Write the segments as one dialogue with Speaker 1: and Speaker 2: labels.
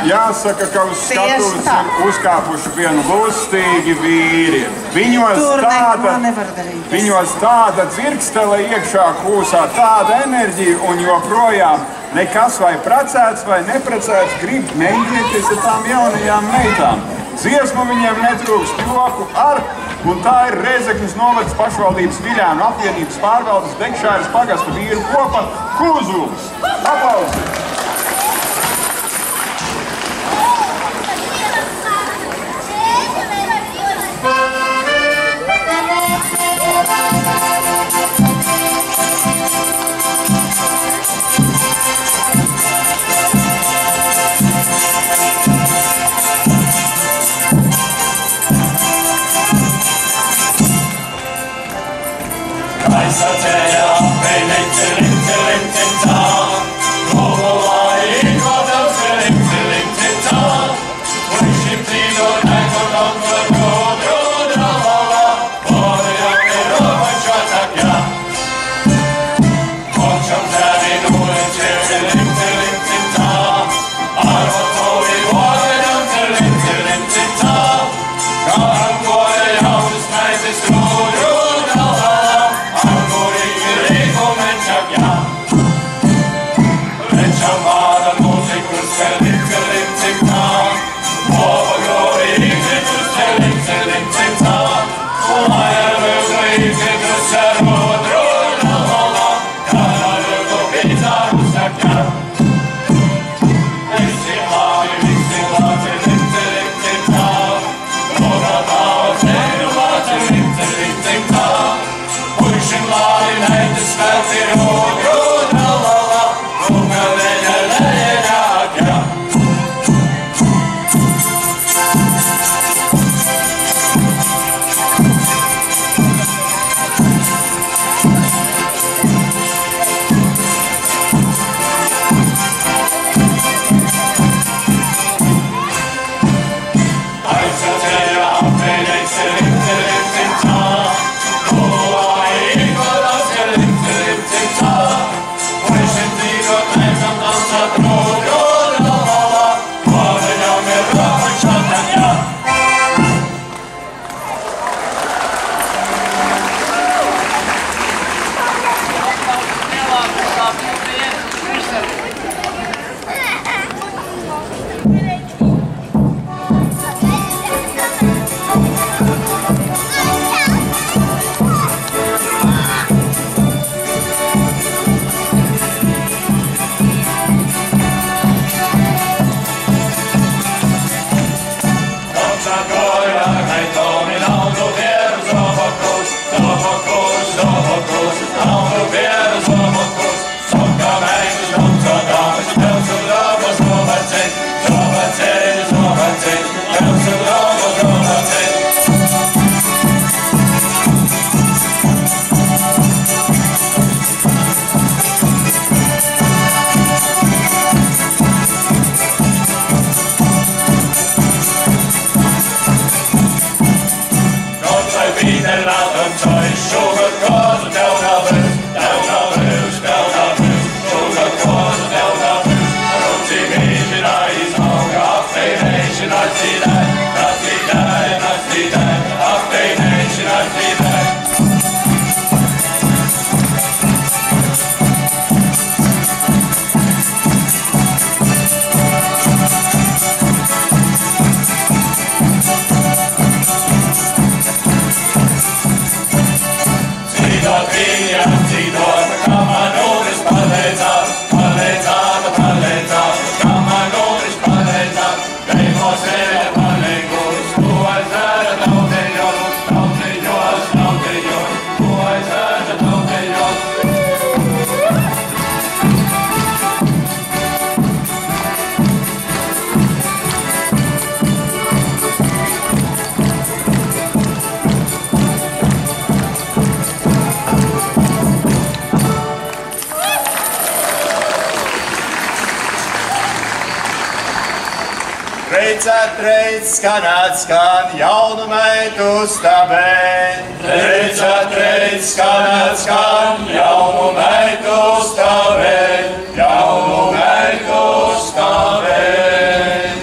Speaker 1: Jāsaka, ka uz skatuves ir uzkāpuši vienu lustīgi vīri. Viņos tāda dzirkstele iekšā kūsā, tāda enerģija, un joprojām nekas vai precēts vai neprecēts grib mēģināties ar tām jaunajām meitām. Dziesmu viņiem netrūkst, joku ar, un tā ir Rēzeknes novadas pašvaldības Viļānu apvienības pārvaldes Dekšāras pagasta vīru kopa Kuzuls. Aplausi!
Speaker 2: Skan jaunu meitu stāvēt. Reiz skan jaunu meitu stāvēt.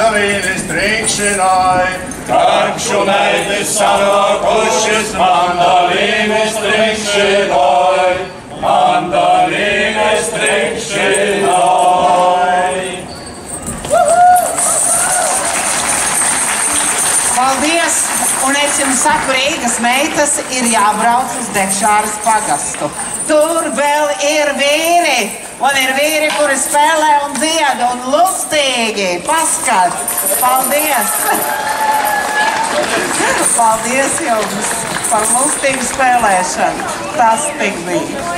Speaker 2: mandolīnes trikšanai. Kakšu meitas sanokušas mandolīnes trikšanai. Mandolīnes trikšanai.
Speaker 3: Paldies! Un es jums saku, Rīgas meitas ir jābrauc uz Dekšāras pagastu. Tur vēl ir vīri, un ir vīri, kuri spēlē un dzied un lustīgi. Paskat! Paldies! Paldies jums par lustīgu spēlēšanu. Tas tik bija.